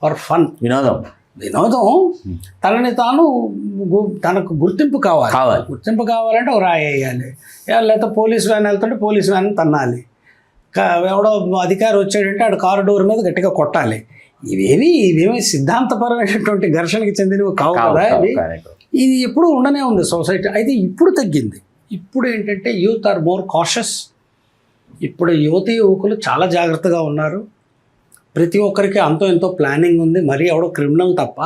For fun, వినోదం తనని తాను తనకు గుర్తింపు కావాలి. గుర్తింపు కావాలంటే ఒక రాయి వేయాలి, లేకపోతే పోలీస్ వ్యాన్ వెళ్తుంటే పోలీస్ వ్యాన్ తన్నాలి, ఎవడో అధికారి వచ్చాడంటే ఆడు కారిడోర్ మీద గట్టిగా కొట్టాలి. ఇవేమి సిద్ధాంతపరమైనటువంటి ఘర్షణకి చెందినవి కావు కదా. ఇది ఎప్పుడు ఉండనే ఉంది సొసైటీ. అయితే ఇప్పుడు తగ్గింది. ఇప్పుడు ఏంటంటే యూత్ ఆర్ మోర్ కాషస్. ఇప్పుడు యువకులు చాలా జాగ్రత్తగా ఉన్నారు. ప్రతి ఒక్కరికి అంతో ఎంతో ప్లానింగ్ ఉంది. మరీ ఎవడో క్రిమినల్ తప్ప,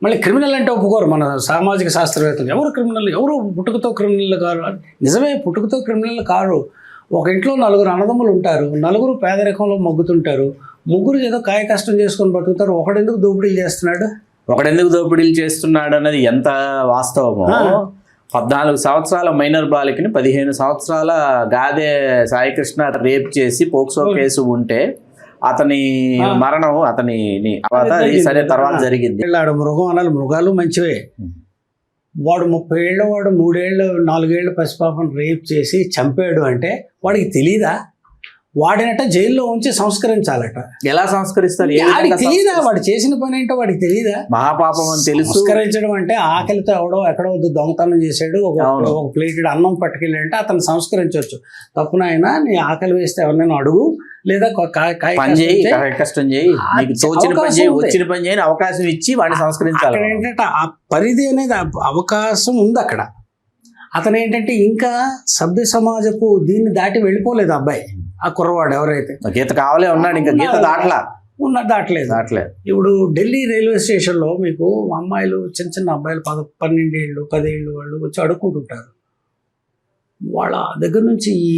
మళ్ళీ క్రిమినల్ అంటే ఒప్పుకోరు మన సామాజిక శాస్త్రవేత్తలు. ఎవరు క్రిమినల్, ఎవరు పుట్టుకతో క్రిమినల్ కారు. నిజమే, పుట్టుకతో క్రిమినల్ కారు. ఒక ఇంట్లో 4 అన్నదమ్ములు ఉంటారు, 4 పేదరికంలో మగ్గుతుంటారు, 3 ఏదో కాయ కష్టం చేసుకొని బతుకుతారు. ఒకడెందుకు దోపిడీలు చేస్తున్నాడు అన్నది ఎంత వాస్తవమో. 14 సంవత్సరాల మైనర్ బాలికని 15 సంవత్సరాల గాదే సాయికృష్ణ రేప్ చేసి పోక్సో కేసు ఉంటే అతని మరణం తర్వాత జరిగింది. మృగం అనాలి, మృగాలు మంచివే. వాడు 30 ఏళ్ళ వాడు 3 ఏళ్ళు 4 ఏళ్ళ పసిపాపను రేప్ చేసి చంపాడు అంటే వాడికి తెలీదా? వాడినట జైల్లో ఉంచి సంస్కరించాలట. ఎలా సంస్కరిస్తారు? తెలీదా? వాడు చేసిన పని ఏంటో వాడికి తెలీదా? మహాపాపం అని తెలుసు. సంస్కరించడం అంటే ఆకలితో ఎక్కడో దొంగతనం చేశాడు, ఒక ప్లేటెడ్ అన్నం పట్టుకెళ్ళాడంటే అతను సంస్కరించవచ్చు. తప్పునైనా నీ ఆకలి వేస్తే ఎవరినైనా అడుగు, లేదా కష్టం చేయి, వచ్చిన పని చేయని అవకాశం ఇచ్చి వాడిని సంస్కరించాలి. ఏంటంటే ఆ పరిధి అనేది అవకాశం ఉంది అక్కడ. అతను ఏంటంటే ఇంకా సభ్య సమాజపు దీన్ని దాటి వెళ్ళిపోలేదు అబ్బాయి. ఆ కుర్రవాడు ఎవరైతే గీత కావాలే ఉన్నాడు, ఇంకా గీత దాటలేదు. ఇప్పుడు ఢిల్లీ రైల్వే స్టేషన్లో మీకు అమ్మాయిలు, చిన్న అబ్బాయిలు 12 ఏళ్ళు 10 ఏళ్ళు వాళ్ళు వచ్చి అడుక్కుంటుంటారు. వాళ్ళ దగ్గర నుంచి ఈ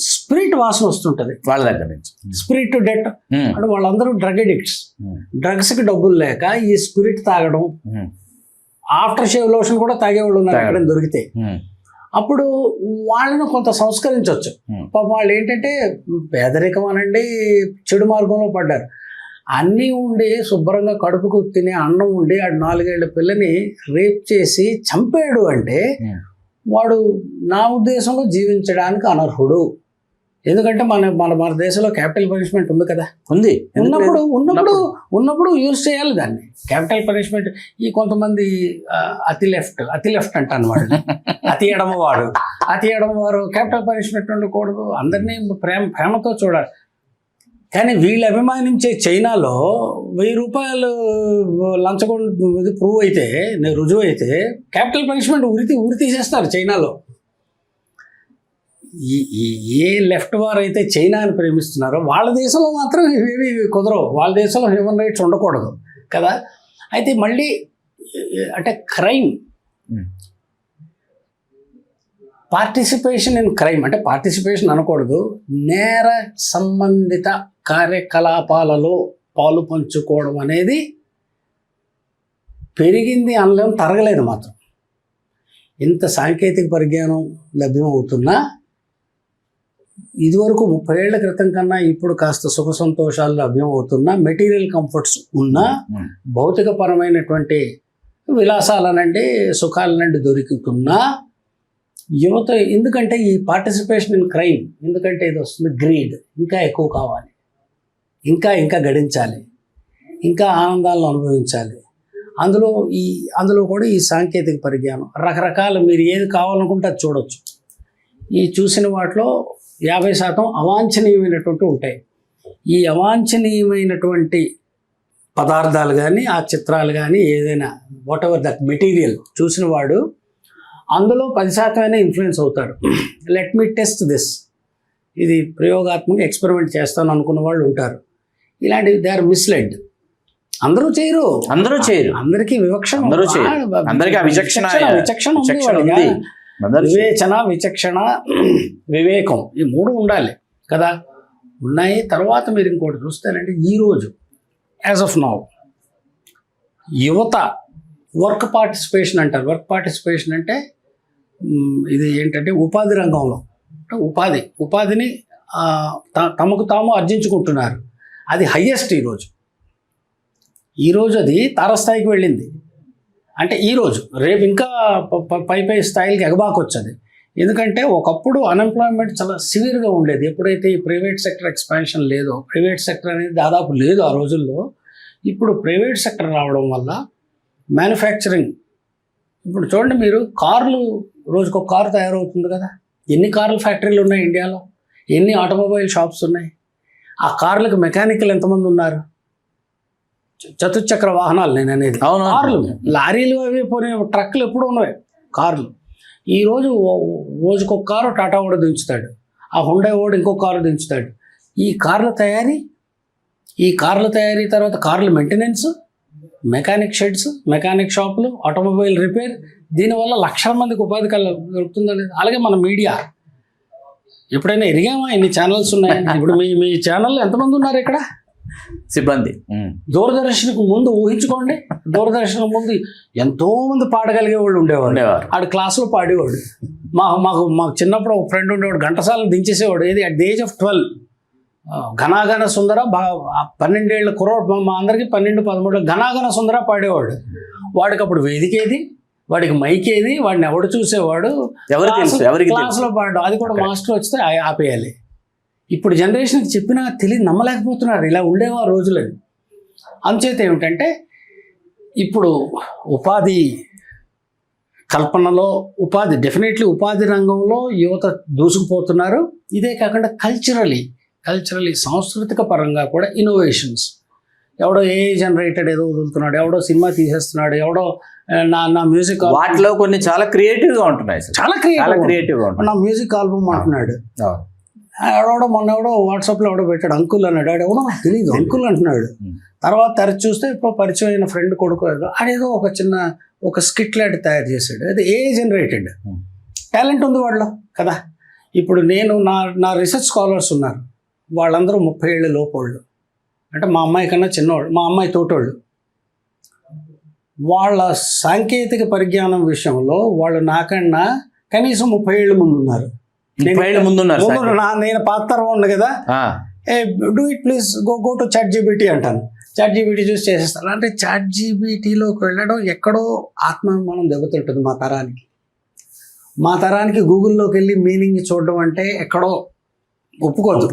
స్పిరిట్ వాసన వస్తుంటది. వాళ్ళ దగ్గర నుంచి స్పిరిట్ డెట్ అంటే వాళ్ళందరూ డ్రగ్ అడిక్ట్స్. డ్రగ్స్కి డబ్బులు లేక ఈ స్పిరిట్ తాగడం, ఆఫ్టర్ షేవ్ లోషన్ కూడా తాగేవాళ్ళు ఉన్నారు ఎక్కడైనా దొరికితే. అప్పుడు వాళ్ళను కొంత సంస్కరించవచ్చు. పాపం వాళ్ళు ఏంటంటే పేదరికం అనండి, చెడు మార్గంలో పడ్డారు. అన్నీ ఉండి శుభ్రంగా కడుపుకు తినే అన్నం ఉండి ఆ 4 ఏళ్ల పిల్లని రేప్ చేసి చంపాడు అంటే వాడు నా ఉద్దేశంలో జీవించడానికి అనర్హుడు. ఎందుకంటే మన దేశంలో క్యాపిటల్ పనిష్మెంట్ ఉంది కదా. ఉన్నప్పుడు యూజ్ చేయాలి దాన్ని. క్యాపిటల్ పనిష్మెంట్ ఈ కొంతమంది అతి లెఫ్ట్ అంటాను వాడు, అతి ఎడమవారు క్యాపిటల్ పనిష్మెంట్ ఉండకూడదు, అందరినీ ప్రేమతో చూడాలి. కానీ వీళ్ళు అభిమానించే చైనాలో 1000 రూపాయలు లంచగొండ ప్రూవ్ అయితే, రుజువు అయితే క్యాపిటల్ పనిష్మెంట్ ఉరి తీసేస్తారు చైనాలో. ఏ లెఫ్ట్ వారు అయితే చైనాని ప్రేమిస్తున్నారో వాళ్ళ దేశంలో మాత్రం ఇవి కుదరవు. వాళ్ళ దేశంలో హ్యూమన్ రైట్స్ ఉండకూడదు కదా. అయితే మళ్ళీ అంటే క్రైమ్, పార్టిసిపేషన్ ఇన్ క్రైమ్ అంటే పార్టిసిపేషన్ అనకూడదు, నేర సంబంధిత కార్యకలాపాలలో పాలు పంచుకోవడం అనేది పెరిగింది అనలేం, తరగలేదు మాత్రం. ఇంత సాంకేతిక పరిజ్ఞానం లభ్యమవుతున్నా ఇదివరకు 30 ఏళ్ల క్రితం కన్నా ఇప్పుడు కాస్త సుఖ సంతోషాలు లభ్యమవుతున్నా, మెటీరియల్ కంఫర్ట్స్ ఉన్నా, భౌతికపరమైనటువంటి విలాసాలనండి సుఖాలనండి దొరుకుతున్నా యువత ఎందుకంటే ఈ పార్టిసిపేషన్ ఇన్ క్రైమ్ ఎందుకంటే ఇది వస్తుంది గ్రీడ్, ఇంకా ఎక్కువ కావాలి, ఇంకా గడించాలి, ఇంకా ఆనందాలను అనుభవించాలి. అందులో కూడా ఈ సాంకేతిక పరిజ్ఞానం రకరకాల మీరు ఏది కావాలనుకుంటే అది చూడవచ్చు. ఈ చూసిన వాటిలో 50% అవాంఛనీయమైనటువంటి ఉంటాయి. ఈ అవాంఛనీయమైనటువంటి పదార్థాలు కానీ ఆ చిత్రాలు కానీ ఏదైనా వాట్ ఎవర్ దట్ మెటీరియల్ చూసిన వాడు అందులో 10% ఇన్ఫ్లుయెన్స్ అవుతాడు. లెట్ మీ టెస్ట్ దిస్, ఇది ప్రయోగాత్మక ఎక్స్పెరిమెంట్ చేస్తాను అనుకున్న వాళ్ళు ఉంటారు. ఇలాంటివి దే ఆర్ మిస్లెడ్. అందరూ చేయరు, అందరికీ వివక్షణ, విచక్షణ ఉంది. వివేచన, విచక్షణ, వివేకం ఈ 3 ఉండాలి కదా. ఉన్నాయి. తర్వాత మీరు ఇంకోటి చూస్తారంటే ఈరోజు యాజ్ ఆఫ్ నౌ యువత వర్క్ పార్టిసిపేషన్ అంటారు. వర్క్ పార్టిసిపేషన్ అంటే ఇది ఏంటంటే ఉపాధి రంగంలో ఉపాధిని తమకు తాము ఆర్జించుకుంటున్నారు. అది హయ్యెస్ట్ ఈరోజు అది తారస్థాయికి వెళ్ళింది. అంటే ఈరోజు రేపు ఇంకా పై స్థాయిలకి ఎగబాకొచ్చది. ఎందుకంటే ఒకప్పుడు అన్ఎంప్లాయ్మెంట్ చాలా సివియర్గా ఉండేది. ఎప్పుడైతే ఈ ప్రైవేట్ సెక్టర్ ఎక్స్పాన్షన్ లేదో, ప్రైవేట్ సెక్టర్ అనేది దాదాపు లేదు ఆ రోజుల్లో, ఇప్పుడు ప్రైవేట్ సెక్టర్ రావడం వల్ల మ్యానుఫ్యాక్చరింగ్, ఇప్పుడు చూడండి మీరు, కార్లు రోజుకొక కారు తయారవుతుంది కదా. ఎన్ని కార్ల ఫ్యాక్టరీలు ఉన్నాయి ఇండియాలో, ఎన్ని ఆటోమొబైల్ షాప్స్ ఉన్నాయి. ఆ కార్లకు మెకానికల్ ఎంతమంది ఉన్నారు? చతుర్చక్ర వాహనాలు నేను అనేది, కార్లు, లారీలు అవి పోనీ, ట్రక్కులు ఎప్పుడు ఉన్నాయి, కార్లు. ఈరోజు రోజుకొక కారు టాటా వాడు దించుతాడు, ఆ హుండై వాడు ఇంకో కారు దించుతాడు. ఈ కార్ల తయారీ తర్వాత కార్ల మెయింటెనెన్స్, మెకానిక్ షెడ్స్, మెకానిక్ షాపులు, ఆటోమొబైల్ రిపేర్, దీనివల్ల లక్షల మందికి ఉపాధి దొరుకుతుందని. అలాగే మన మీడియా, ఎప్పుడైనా ఎరిగామా ఎన్ని ఛానల్స్ ఉన్నాయి? ఇప్పుడు మీ ఛానల్ ఎంతమంది ఉన్నారు ఇక్కడ సిబ్బంది? దూరదర్శన్కు ముందు ఊహించుకోండి, దూరదర్శన్ ముందు ఎంతో మంది పాడగలిగే వాళ్ళు ఉండేవాడు. ఆడు క్లాసులో పాడేవాడు. మాకు చిన్నప్పుడు ఒక ఫ్రెండ్ ఉండేవాడు, ఘంటసాలను దించేసేవాడు. ఏది అట్ ది ఏజ్ ఆఫ్ 12, ఘనాఘన సుందర, 12 ఏళ్ళ కుర్రోడు, మా అందరికి 12-13 ఘనాఘన సుందర పాడేవాడు. వాడికి అప్పుడు వేదికేది, వాడికి మైక్ ఏది, వాడిని ఎవడు చూసేవాడు, క్లాసులో పాడడం, అది కూడా మాస్టర్ వస్తే ఆపేయాలి. ఇప్పుడు జనరేషన్కి చెప్పినా తెలియదు, నమ్మలేకపోతున్నారు. ఇలా ఉండేవా రోజులని. అందుచేత ఏమిటంటే ఇప్పుడు ఉపాధి కల్పనలో, డెఫినెట్లీ ఉపాధి రంగంలో యువత దూసుకుపోతున్నారు. ఇదే కాకుండా కల్చరలీ సాంస్కృతిక పరంగా కూడా ఇన్నోవేషన్స్. ఎవడో ఏ జనరేటెడ్ ఏదో వదులుతున్నాడు, ఎవడో సినిమా తీసేస్తున్నాడు, ఎవడో నా మ్యూజిక్, వాటిలో కొన్ని చాలా క్రియేటివ్గా ఉంటున్నాయి, చాలా క్రియేటివ్గా ఉంటుంది. నా మ్యూజిక్ ఆల్బమ్ అంటున్నాడు, మొన్న వాట్సాప్లో ఎవడో పెట్టాడు, అంకుల్ అన్నాడు. ఎవడో నాకు తెలియదు, అంకుల్ అంటున్నాడు. తర్వాత తరచు చూస్తే ఇప్పుడు పరిచయం అయిన ఫ్రెండ్ కొడుకు అదేదో ఒక స్కిట్ లాంటి తయారు చేశాడు. అది ఏ జనరేటెడ్ టాలెంట్ ఉంది వాళ్ళలో కదా. ఇప్పుడు నేను నా రీసెర్చ్ స్కాలర్స్ ఉన్నారు, వాళ్ళందరూ 30 ఏళ్ళ లోపోళ్ళు, అంటే మా అమ్మాయి కన్నా చిన్నవాళ్ళు, మా అమ్మాయి తోటోళ్ళు. వాళ్ళ సాంకేతిక పరిజ్ఞానం విషయంలో వాళ్ళు నాకన్నా కనీసం 30 ఏళ్ళ ముందు ఉన్నారు. నేను పాత తరం ఉన్నా కదా, do it please go to ChatGPT అంటాను. చాట్ జీబీటీ చూసి చేసేస్తాను. అంటే చాట్ జీబీటీలోకి వెళ్ళడం ఎక్కడో ఆత్మాభిమానం దెబ్బతింటుంది మా తరానికి గూగుల్లోకి వెళ్ళి మీనింగ్ చూడడం అంటే ఎక్కడో ఒప్పుకోదు.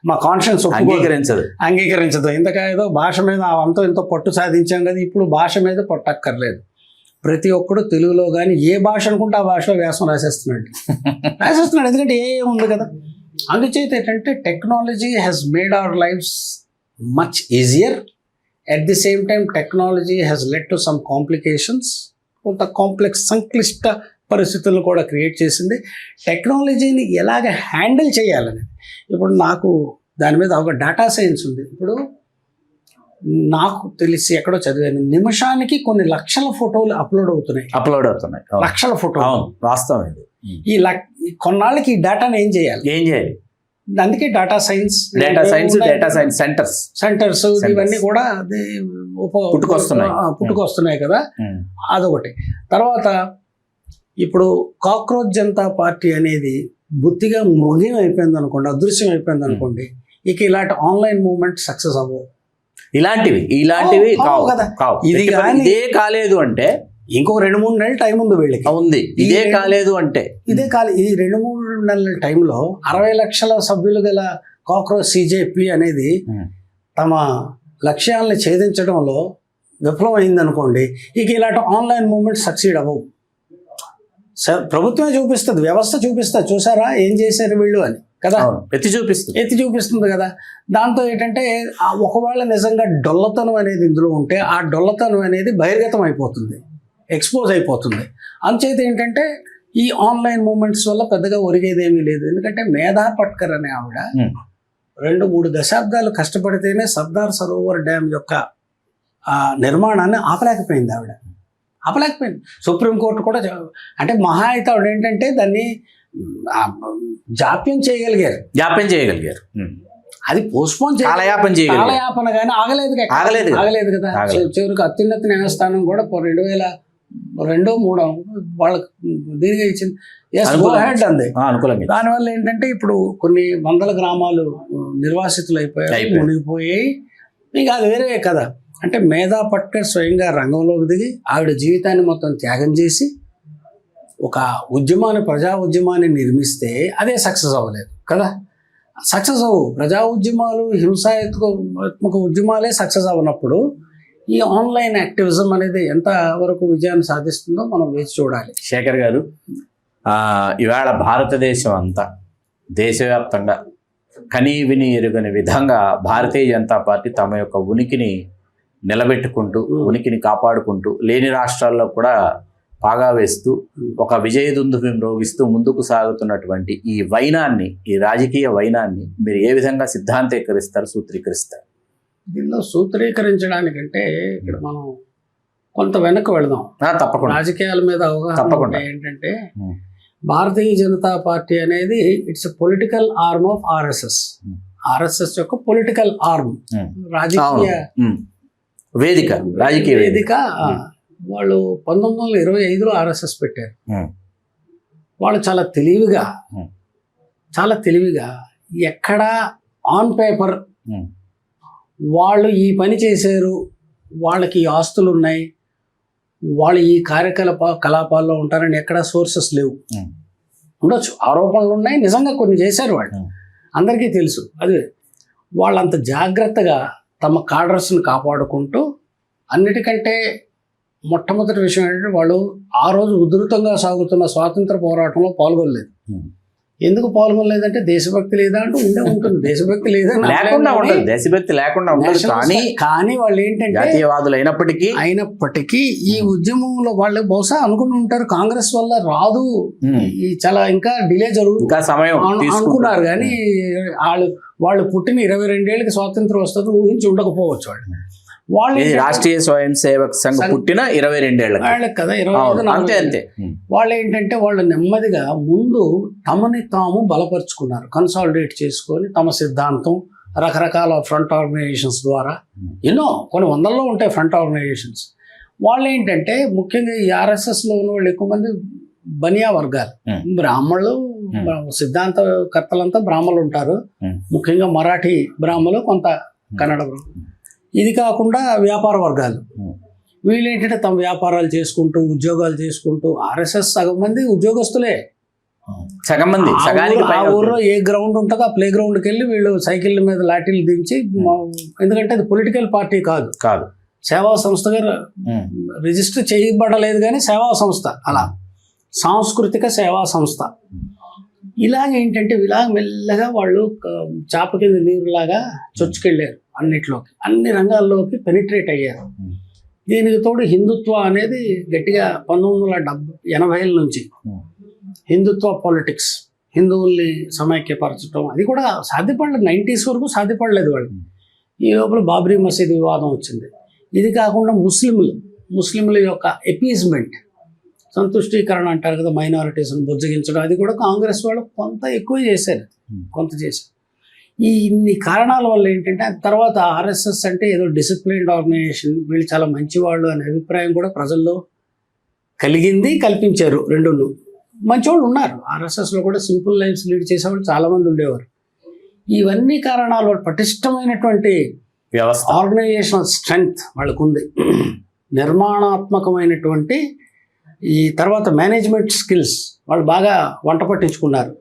మా కాన్షియన్స్ అంగీకరించదు. ఇంతకేదో భాష మీద అంతో ఎంతో పట్టు సాధించాం కదా, ఇప్పుడు భాష మీద పట్టక్కర్లేదు. ప్రతి ఒక్కడు తెలుగులో కానీ ఏ భాష అనుకుంటే ఆ భాషలో వ్యాసం రాసేస్తున్నాడు. ఎందుకంటే ఏ ఉంది కదా. అందుచేత ఏంటంటే technology has made our lives much easier. At the same time technology has led to some complications. కొంత కాంప్లెక్స్, సంక్లిష్ట పరిస్థితులను కూడా క్రియేట్ చేసింది. టెక్నాలజీని ఎలాగ హ్యాండిల్ చేయాలని ఇప్పుడు నాకు దాని మీద ఒక డేటా సైన్స్ ఉంది. ఇప్పుడు నాకు తెలిసి ఎక్కడో చదివాను, నిమిషానికి కొన్ని లక్షల ఫోటోలు అప్లోడ్ అవుతున్నాయి. లక్షల ఫోటోలు వాస్తవం. ఈ కొన్నాళ్ళకి ఈ డేటాను ఏం చేయాలి? అందుకే డేటా సైన్స్ సెంటర్స్ ఇవన్నీ కూడా పుట్టుకొస్తున్నాయి కదా. అదొకటి. తర్వాత ఇప్పుడు కాక్రోచ్ జనతా పార్టీ అనేది బుద్ధిగా మృగం అయిపోయింది అనుకోండి, అదృశ్యం అయిపోయింది అనుకోండి, ఇక ఇలాంటి ఆన్లైన్ మూవ్మెంట్ సక్సెస్ అవ్వవు. ఇలాంటివి కావు. ఇది కానీ ఇదే కాలేదు అంటే ఇంకో 2-3 నెలల టైం ఉంది వీళ్ళకి. ఉంది. ఇదే కాలేదు అంటే ఈ 2-3 నెలల టైంలో 60 లక్షల సభ్యులు గల కాక్రోచ్ CJP అనేది తమ లక్ష్యాలను ఛేదించడంలో విఫలం అయిందనుకోండి, ఇక ఇలాంటి ఆన్లైన్ మూవ్మెంట్ సక్సీడ్ అవ్వవు. ప్రభుత్వమే చూపిస్తుంది, వ్యవస్థ చూపిస్తుంది, చూసారా ఏం చేశారు వీళ్ళు అని కదా, ఎత్తి చూపిస్తుంది కదా. దాంతో ఏంటంటే ఒకవేళ నిజంగా డొల్లతనం అనేది ఇందులో ఉంటే ఆ డొల్లతనం అనేది బహిర్గతం అయిపోతుంది, ఎక్స్పోజ్ అయిపోతుంది. అందుచేత ఏంటంటే ఈ ఆన్లైన్ మూమెంట్స్ వల్ల పెద్దగా ఒరిగేదేమీ లేదు. ఎందుకంటే మేధా పట్కర్ అనే ఆవిడ 2-3 దశాబ్దాలు కష్టపడితేనే సర్దార్ సరోవర్ డ్యామ్ యొక్క నిర్మాణాన్ని ఆపలేకపోయింది. సుప్రీంకోర్టు కూడా అంటే మహా అయితే ఆవిడ ఏంటంటే దాన్ని జాప్యం చేయగలిగారు. అది పోస్ట్పోన్ కాలయాపన కానీ ఆగలేదు కదా. చివరికి అత్యున్నత న్యాయస్థానం కూడా 2002-03 వాళ్ళకి దీనిగా ఇచ్చింది. అంది. దానివల్ల ఏంటంటే ఇప్పుడు కొన్ని వందల గ్రామాలు నిర్వాసితులు అయిపోయాయి, మునిగిపోయాయి. ఇంకా అది వేరే కదా. అంటే మేధా పట్కర్ స్వయంగా రంగంలోకి దిగి ఆవిడ జీవితాన్ని మొత్తం త్యాగం చేసి ఒక ప్రజా ఉద్యమాన్ని నిర్మిస్తే అదే సక్సెస్ అవ్వలేదు కదా. సక్సెస్ అవ్వు ప్రజా ఉద్యమాలు, హింసాత్మక ఉద్యమాలే సక్సెస్ అవ్వనప్పుడు ఈ ఆన్లైన్ యాక్టివిజం అనేది ఎంత వరకు విజయాన్ని సాధిస్తుందో మనం వేచి చూడాలి. శేఖర్ గారు, ఇవాళ భారతదేశం అంతా దేశవ్యాప్తంగా కనీ విని ఎరుగని విధంగా భారతీయ జనతా పార్టీ తమ యొక్క ఉనికిని నిలబెట్టుకుంటూ, ఉనికిని కాపాడుకుంటూ, లేని రాష్ట్రాల్లో కూడా పాగా వేస్తూ, ఒక విజయదుందుభి మ్రోగిస్తూ ముందుకు సాగుతున్నటువంటి ఈ వైనాన్ని, ఈ రాజకీయ వైనాన్ని మీరు ఏ విధంగా సిద్ధాంతీకరిస్తారు, సూత్రీకరిస్తారు? దీనిలో సూత్రీకరించడానికంటే ఇక్కడ మనం కొంత వెనక్కి వెళదాం. తప్పకుండా. రాజకీయాల మీద అవగాహన ఏంటంటే, భారతీయ జనతా పార్టీ అనేది it's political arm of RSS. RSS యొక్క పొలిటికల్ ఆర్మ్, రాజకీయ వేదిక, రాజకీయ వేదిక. వాళ్ళు 1925లో ఆర్ఎస్ఎస్ పెట్టారు. వాళ్ళు చాలా తెలివిగా ఎక్కడ ఆన్ పేపర్ వాళ్ళు ఈ పని చేశారు, వాళ్ళకి ఈ ఆస్తులు ఉన్నాయి, వాళ్ళు ఈ కలాపాల్లో ఉంటారని ఎక్కడ సోర్సెస్ లేవు. ఉండొచ్చు, ఆరోపణలు ఉన్నాయి, నిజంగా కొన్ని చేశారు వాళ్ళు, అందరికీ తెలుసు. అదే వాళ్ళంత జాగ్రత్తగా తమ కాడర్స్ని కాపాడుకుంటూ, అన్నిటికంటే మొట్టమొదటి విషయం ఏంటంటే వాళ్ళు ఆ రోజు ఉధృతంగా సాగుతున్న స్వాతంత్ర పోరాటంలో పాల్గొనలేదు. ఎందుకు పాల్గొనలేదంటే దేశభక్తి లేదా అంటూ ఉంటుంది. దేశభక్తి లేకుండా కానీ వాళ్ళు ఏంటంటే జాతీయవాదులు అయినప్పటికీ ఈ ఉద్యమంలో వాళ్ళు బహుశా అనుకుని ఉంటారు కాంగ్రెస్ వల్ల రాదు, ఈ చాలా ఇంకా డిలే అనుకున్నారు. కానీ వాళ్ళు పుట్టిన 22 ఏళ్ళకి స్వాతంత్రం వస్తుంది ఊహించి ఉండకపోవచ్చు. వాళ్ళు రాష్ట్రీయ స్వయం సేవక్ సంఘ్ పుట్టిన 22 ఏళ్ళకి కదా, 25 అంతే. వాళ్ళు ఏంటంటే వాళ్ళు నెమ్మదిగా ముందు తమని తాము బలపరుచుకున్నారు, కన్సాలిడేట్ చేసుకొని తమ సిద్ధాంతం, రకరకాల ఫ్రంట్ ఆర్గనైజేషన్స్ ద్వారా, కొన్ని వందల్లో ఉంటాయి ఫ్రంట్ ఆర్గనైజేషన్స్. వాళ్ళు ఏంటంటే ముఖ్యంగా ఈ ఆర్ఎస్ఎస్లో ఉన్న వాళ్ళు ఎక్కువ మంది బనియా వర్గాలు, బ్రాహ్మణులు, సిద్ధాంతకర్తలంతా బ్రాహ్మణులు ఉంటారు. ముఖ్యంగా మరాఠీ బ్రాహ్మణులు, కొంత కన్నడ బ్రాహ్మణులు. ఇది కాకుండా వ్యాపార వర్గాలు, వీళ్ళు ఏంటంటే తమ వ్యాపారాలు చేసుకుంటూ, ఉద్యోగాలు చేసుకుంటూ, ఆర్ఎస్ఎస్ సగం మంది ఉద్యోగస్తులే, సగం మంది. ఆ ఊర్లో ఏ గ్రౌండ్ ఉంటుందో ఆ ప్లే గ్రౌండ్కి వెళ్ళి వీళ్ళు సైకిళ్ళ మీద లాఠీలు దించి, ఎందుకంటే అది పొలిటికల్ పార్టీ కాదు, సేవా సంస్థగా రిజిస్టర్ చేయబడలేదు, కానీ సేవా సంస్థ, అలా సాంస్కృతిక సేవా సంస్థ. ఇలాగేంటంటే మెల్లగా వాళ్ళు చాప కింద నీరులాగా చొచ్చుకెళ్ళారు, అన్ని రంగాల్లోకి పెనిట్రేట్ అయ్యారు. దీనికి తోడు హిందుత్వ అనేది గట్టిగా 1980 నుంచి హిందుత్వ పాలిటిక్స్, హిందువుల్ని సమైక్యపరచడం, అది కూడా సాధ్యపడలేదు. 90s వరకు సాధ్యపడలేదు వాళ్ళు. ఈ లోపల బాబ్రీ మసీద్ వివాదం వచ్చింది. ఇది కాకుండా ముస్లింల యొక్క ఎపీజ్మెంట్, సంతుష్టీకరణ అంటారు కదా, మైనారిటీస్ని బుజ్జగించడం, అది కూడా కాంగ్రెస్ వాళ్ళు కొంత ఎక్కువ చేశారు, ఈ ఇన్ని కారణాల వల్ల ఏంటంటే తర్వాత ఆర్ఎస్ఎస్ అంటే ఏదో డిసిప్లైన్డ్ ఆర్గనైజేషన్, వీళ్ళు చాలా మంచివాళ్ళు అనే అభిప్రాయం కూడా ప్రజల్లో కలిగింది, కల్పించారు. రెండును మంచివాళ్ళు ఉన్నారు ఆర్ఎస్ఎస్లో కూడా, సింపుల్ లైఫ్స్ లీడ్ చేసేవాళ్ళు చాలామంది ఉండేవారు. ఇవన్నీ కారణాలు, పటిష్టమైనటువంటి వ్యవస్థ, ఆర్గనైజేషనల్ స్ట్రెంగ్త్ వాళ్ళకు ఉంది, నిర్మాణాత్మకమైనటువంటి, ఈ తర్వాత మేనేజ్మెంట్ స్కిల్స్ వాళ్ళు బాగా వంట పట్టించుకున్నారు.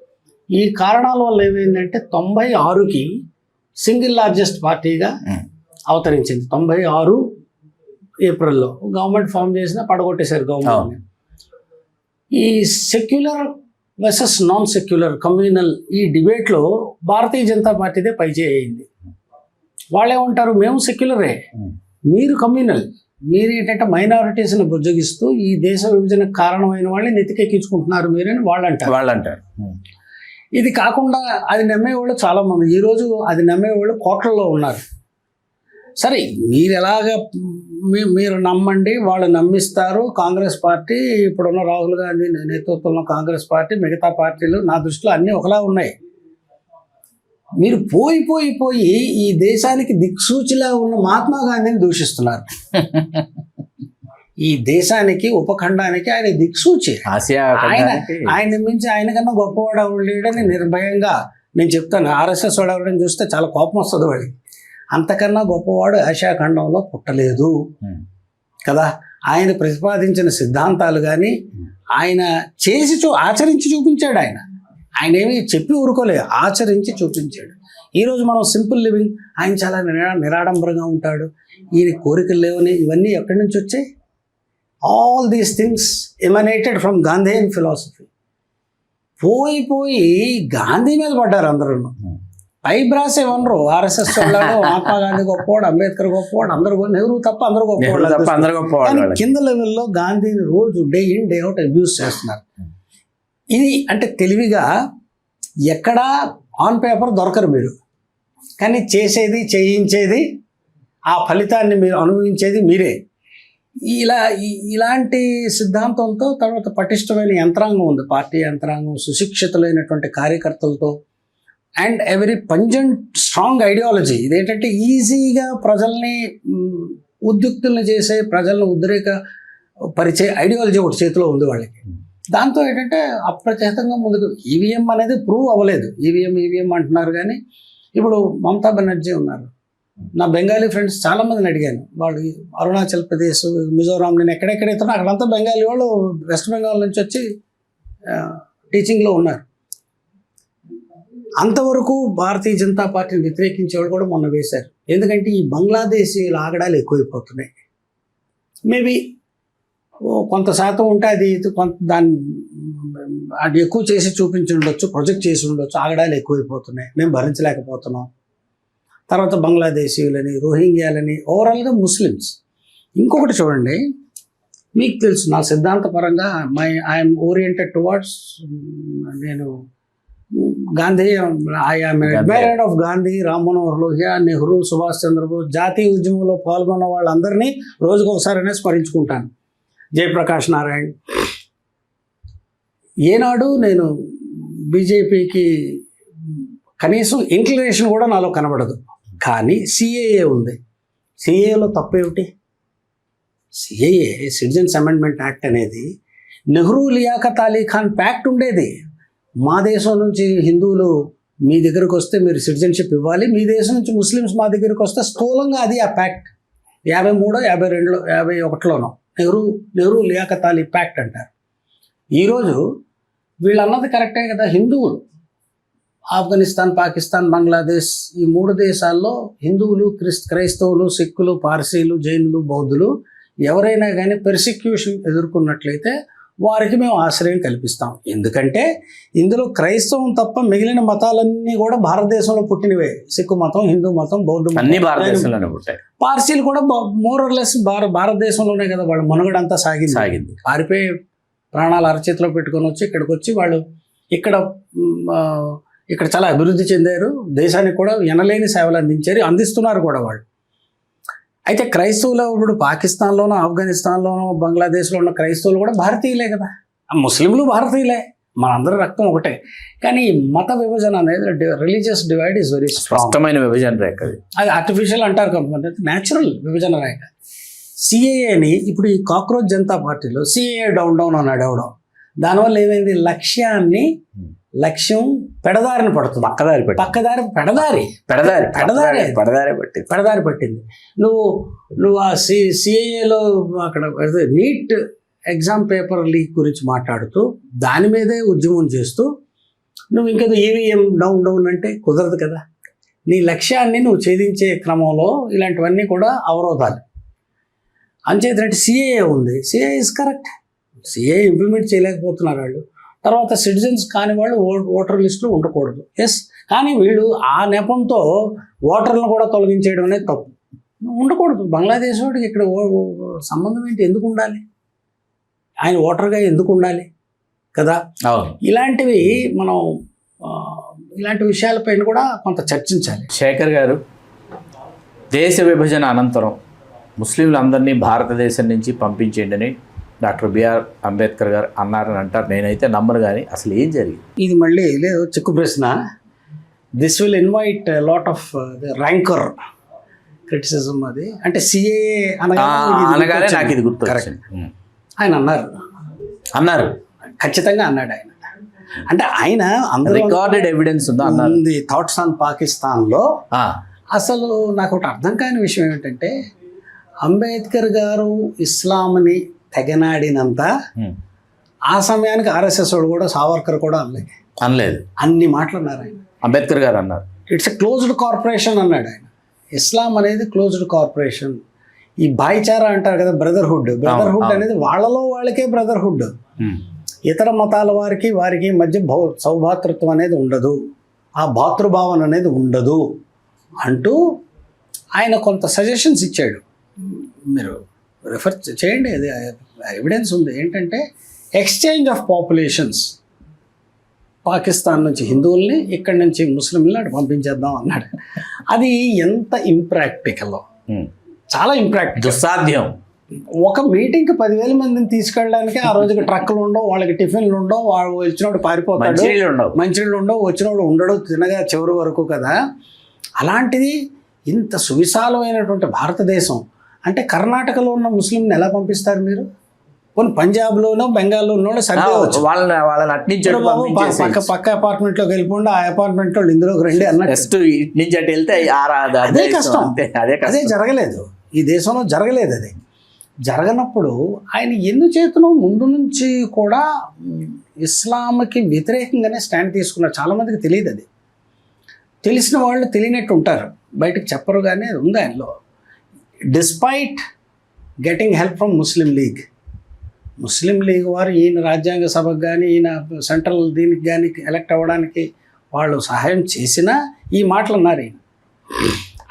ఈ కారణాల వల్ల ఏమైందంటే 96కి సింగిల్ లార్జెస్ట్ పార్టీగా అవతరించింది. 96 ఏప్రిల్లో గవర్నమెంట్ ఫామ్ చేసిన పడగొట్టేశారు గవర్నమెంట్. ఈ secular versus non secular communal ఈ డిబేట్లో భారతీయ జనతా పార్టీదే పైచేయి అయింది. వాళ్ళేమంటారు, మేము సెక్యులరే, మీరు కమ్యూనల్, మీరు ఏంటంటే మైనారిటీస్ని బుజ్జగిస్తూ ఈ దేశ విభజనకు కారణమైన వాళ్ళని నెత్తికెక్కించుకుంటున్నారు మీరని వాళ్ళు అంటారు. ఇది కాకుండా అది నమ్మేవాళ్ళు చాలామంది, ఈరోజు అది నమ్మేవాళ్ళు కోట్లలో ఉన్నారు. సరే, మీరు నమ్మండి, వాళ్ళు నమ్మిస్తారు. కాంగ్రెస్ పార్టీ, ఇప్పుడున్న రాహుల్ గాంధీ నేతృత్వంలో కాంగ్రెస్ పార్టీ, మిగతా పార్టీలు నా దృష్టిలో అన్నీ ఒకలా ఉన్నాయి. మీరు పోయి ఈ దేశానికి దిక్సూచిలా ఉన్న మహాత్మా గాంధీని దూషిస్తున్నారు. ఈ దేశానికి, ఉపఖండానికి ఆయన దిక్సూచి, ఆయన మించి ఆయనకన్నా గొప్పవాడు ఎవరు లేడని నిర్భయంగా నేను చెప్తాను. ఆర్ఎస్ఎస్ వాడు ఎవరైనా చూస్తే చాలా కోపం వస్తుంది వాడికి. అంతకన్నా గొప్పవాడు ఆసియా ఖండంలో పుట్టలేదు కదా. ఆయన ప్రతిపాదించిన సిద్ధాంతాలు కానీ ఆయన ఆచరించి చూపించాడు. ఆయన ఏమీ చెప్పి ఊరుకోలేదు, ఆచరించి చూపించాడు. ఈరోజు మనం సింపుల్ లివింగ్, ఆయన చాలా నిరాడంబరంగా ఉంటాడు, ఈయన కోరికలు లేవని, ఇవన్నీ ఎక్కడి నుంచి వచ్చాయి? All these things emanated from Gandhian philosophy. పోయి గాంధీ మీద పడ్డారు అందరూ. పై బ్రాస్ ఏమన్నారు, ఆర్ఎస్ఎస్ వాళ్ళాడు, మహాత్మా గాంధీ గొప్పవాడు, అంబేద్కర్ గొప్పవాడు, అందరూ నెహ్రూ తప్ప అందరూ గొప్పవాడు. కింద లెవెల్లో గాంధీని రోజు day in day out abuse చేస్తున్నారు. ఇది అంటే తెలివిగా ఎక్కడా ఆన్ పేపర్ దొరకరు మీరు, కానీ చేసేది చేయించేది ఆ ఫలితాన్ని మీరు అనుభవించేది మీరే. ఇలాంటి సిద్ధాంతంతో తర్వాత పటిష్టమైన యంత్రాంగం ఉంది, పార్టీ యంత్రాంగం, సుశిక్షితులైనటువంటి కార్యకర్తలతో, and a very pungent strong ideology. ఇదేంటంటే ఈజీగా ప్రజల్ని ఉద్యుక్తుల్ని చేసే, ప్రజలను ఉద్రేక పరిచే ఐడియాలజీ ఒకటి చేతిలో ఉంది వాళ్ళకి. దాంతో ఏంటంటే అప్రతిహతంగా ముందుకు. ఈవీఎం అనేది ప్రూవ్ అవ్వలేదు, ఈవీఎం అంటున్నారు. కానీ ఇప్పుడు మమతా బెనర్జీ ఉన్నారు, నా బెంగాలీ ఫ్రెండ్స్ చాలామందిని అడిగాను, వాళ్ళు అరుణాచల్ ప్రదేశ్, మిజోరాం, నేను ఎక్కడెక్కడైతే అక్కడంతా బెంగాలీ వాళ్ళు వెస్ట్ బెంగాల్ నుంచి వచ్చి టీచింగ్లో ఉన్నారు. అంతవరకు భారతీయ జనతా పార్టీని వ్యతిరేకించేవాళ్ళు కూడా మొన్న వేశారు. ఎందుకంటే ఈ బంగ్లాదేశీల ఆగడాలు ఎక్కువైపోతున్నాయి. మేబీ కొంత శాతం ఉంటే అది కొంత అది ఎక్కువ చేసి చూపించి ఉండొచ్చు, ప్రొజెక్ట్ చేసి ఉండొచ్చు. ఆగడాలు ఎక్కువైపోతున్నాయి, మేము భరించలేకపోతున్నాం. తర్వాత బంగ్లాదేశీయులని, రోహింగ్యాలని, ఓవరాల్గా ముస్లిమ్స్. ఇంకొకటి చూడండి, మీకు తెలుసు నా సిద్ధాంతపరంగా ఐఎమ్ ఓరియంటెడ్ టువర్డ్స్, నేను Gandhi, I'm admirer of Gandhi, Ram Manohar Lohia, Nehru, Subhash Chandrabose, జాతీయ ఉద్యమంలో పాల్గొన్న వాళ్ళందరినీ రోజుకు ఒకసారి స్మరించుకుంటాను. జయప్రకాష్ నారాయణ్. ఏనాడు నేను బీజేపీకి కనీసం ఇంక్లినేషన్ కూడా నాలో కనబడదు. కానీ సిఏఏ ఉంది, సిఏఏలో తప్పేమిటి? సిఏఏ సిటిజన్స్ అమెండ్మెంట్ యాక్ట్ అనేది నెహ్రూ లియాఖత్ అలీ ఖాన్ ప్యాక్ట్ ఉండేది. మా దేశం నుంచి హిందువులు మీ దగ్గరకు వస్తే మీరు సిటిజన్షిప్ ఇవ్వాలి, మీ దేశం నుంచి ముస్లిమ్స్ మా దగ్గరకు వస్తే స్థూలంగా అది ఆ ప్యాక్ట్ 53, 52, 51లోనో నెహ్రూ లియాఖత్ అలీ ప్యాక్ట్ అంటారు. ఈరోజు వీళ్ళు అన్నది కరెక్టే కదా. హిందువులు ఆఫ్ఘనిస్తాన్, పాకిస్తాన్, బంగ్లాదేశ్, ఈ 3 దేశాల్లో హిందువులు, క్రైస్తవులు, సిక్కులు, పార్సీలు, జైనులు, బౌద్ధులు ఎవరైనా కానీ పెర్సిక్యూషన్ ఎదుర్కొన్నట్లయితే వారికి మేము ఆశ్రయం కల్పిస్తాం. ఎందుకంటే ఇందులో క్రైస్తవం తప్ప మిగిలిన మతాలన్నీ కూడా భారతదేశంలో పుట్టినవే. సిక్కు మతం, హిందూ మతం, బౌద్ధ మతం అన్ని భారతదేశంలోనే పుట్టాయి. పార్సీలు కూడా మోరర్లెస్ భారతదేశంలోనే కదా వాళ్ళ మనుగడంతా సాగింది. పారిపోయి ప్రాణాలు అరచేతిలో పెట్టుకొని వచ్చి ఇక్కడికి వచ్చి వాళ్ళు ఇక్కడ చాలా అభివృద్ధి చెందారు, దేశానికి కూడా ఎనలేని సేవలు అందిస్తున్నారు కూడా వాళ్ళు. అయితే క్రైస్తవులు ఇప్పుడు పాకిస్తాన్లోనో, ఆఫ్ఘనిస్తాన్లోనో, బంగ్లాదేశ్లో ఉన్న క్రైస్తవులు కూడా భారతీయులే కదా, ముస్లింలు భారతీయులే, మనందరి రక్తం ఒకటే. కానీ మత విభజన అనేది, రిలీజియస్ డివైడ్ ఈజ్ వెరీ స్పష్టమైన విభజన రేఖ. అది ఆర్టిఫిషియల్ అంటారు కొంతమంది, న్యాచురల్ విభజన రేఖ. సిఏఏని ఇప్పుడు ఈ కాక్రోచ్ జనతా పార్టీలో సిఏఏ డౌన్ అన్నాడు ఎవడో. దానివల్ల ఏమైంది, లక్ష్యం పెడదారిని పడుతుంది, పెడదారి పట్టింది. నువ్వు ఆ సిఏఏలో అక్కడ నీట్ ఎగ్జామ్ పేపర్ లీక్ గురించి మాట్లాడుతూ దాని మీదే ఉద్యమం చేస్తూ నువ్వు ఇంకేదో ఈవీఎం డౌన్ అంటే కుదరదు కదా. నీ లక్ష్యాన్ని నువ్వు ఛేదించే క్రమంలో ఇలాంటివన్నీ కూడా అవరోధాలు. అంచేతంటే సిఏఏ ఉంది, CAA is correct, CAA implement చేయలేకపోతున్నారు వాళ్ళు. తర్వాత సిటిజన్స్ కాని వాళ్ళు ఓటర్ లిస్టులో ఉండకూడదు, ఎస్. కానీ వీళ్ళు ఆ నెపంతో ఓటర్లను కూడా తొలగించేయడం అనేది తప్పు, ఉండకూడదు. బంగ్లాదేశ్ వాడికి ఇక్కడ సంబంధం ఏంటి, ఎందుకు ఉండాలి, ఆయన ఓటర్గా ఎందుకు ఉండాలి కదా. ఇలాంటివి మనం ఇలాంటి విషయాలపైన కూడా కొంత చర్చించాలి. శేఖర్ గారు, దేశ విభజన అనంతరం ముస్లింలందరినీ భారతదేశం నుంచి పంపించేయండి అని డాక్టర్ బిఆర్ అంబేద్కర్ గారు అన్నారని అంటారు. నేనైతే నమ్మను, కానీ అసలు ఏం జరిగింది? ఇది మళ్ళీ లేదు చిక్కు ప్రశ్న. This will invite lot of ranker criticism. అది అంటే సిఏఏ అనగానే నాకు ఇది గుర్తు. ఆయన అన్నారు ఖచ్చితంగా అన్నాడు ఆయన. అంటే ఆయన రికార్డెడ్ ఎవిడెన్స్ ఉంది. థాట్స్ ఆన్ పాకిస్తాన్లో అసలు నాకు ఒకటి అర్థం కాని విషయం ఏమిటంటే, అంబేద్కర్ గారు ఇస్లాంని తెగనాడినంత ఆ సమయానికి ఆర్ఎస్ఎస్ వాడు కూడా, సావర్కర్ కూడా అనలేదు. అన్ని మాటలు అన్నారు ఆయన. అంబేద్కర్ గారు అన్నారు ఇట్స్ ఎ క్లోజ్డ్ కార్పొరేషన్ అన్నాడు ఆయన. ఇస్లాం అనేది క్లోజ్డ్ కార్పొరేషన్. ఈ భాయిచారా అంటారు కదా, బ్రదర్హుడ్ అనేది వాళ్ళలో వాళ్ళకే బ్రదర్హుడ్. ఇతర మతాల వారికి మధ్య సౌభాతృత్వం అనేది ఉండదు, ఆ భాతృభావన అనేది ఉండదు అంటూ ఆయన కొంత సజెషన్స్ ఇచ్చాడు. మీరు రిఫర్ చేయండి, అది ఎవిడెన్స్ ఉంది. ఏంటంటే ఎక్స్చేంజ్ ఆఫ్ పాపులేషన్స్, పాకిస్తాన్ నుంచి హిందువుల్ని ఇక్కడి నుంచి ముస్లింలని అటు పంపించేద్దాం అన్నాడు. అది ఎంత ఇంప్రాక్టికల్, చాలా ఇంప్రాక్టికల్, దుస్సాధ్యం. ఒక మీటింగ్కి 10,000 మందిని తీసుకెళ్ళడానికి ఆ రోజుకి ట్రక్కులు ఉండవు, వాళ్ళకి టిఫిన్లు ఉండవు, వాడు వచ్చినోడు పారిపోతాడు, మంచినీళ్ళు ఉండవు, వచ్చినోడు ఉండడు తినగా చివరి వరకు కదా. అలాంటిది ఇంత సువిశాలమైనటువంటి భారతదేశం అంటే కర్ణాటకలో ఉన్న ముస్లింని ఎలా పంపిస్తారు మీరు? కొన్ని పంజాబ్లోనో బెంగాల్లో ఉన్నోళ్ళు సరిపోవచ్చు, వాళ్ళని అట్నుంచి పక్క అపార్ట్మెంట్లోకి వెళ్ళిపోండి, ఆ అపార్ట్మెంట్లో ఇందులోకి రండి అన్నట్టు నుంచి అటు వెళ్తే అదే కష్టం. అదే జరగలేదు ఈ దేశంలో, జరగలేదు. అది జరగనప్పుడు ఆయన ఎందుచేతనో ముందు నుంచి కూడా ఇస్లాంకి వ్యతిరేకంగానే స్టాండ్ తీసుకున్నారు. చాలామందికి తెలియదు, అది తెలిసిన వాళ్ళు తెలియనట్టు ఉంటారు, బయటకు చెప్పరు, కానీ అది ఉంది ఆయనలో. Despite getting help from Muslim league వారు ఈయన రాజ్యాంగ సభకు కానీ ఈయన సెంట్రల్ దీనికి కానీ ఎలక్ట్ అవ్వడానికి వాళ్ళు సహాయం చేసినా ఈ మాటలు అన్నారు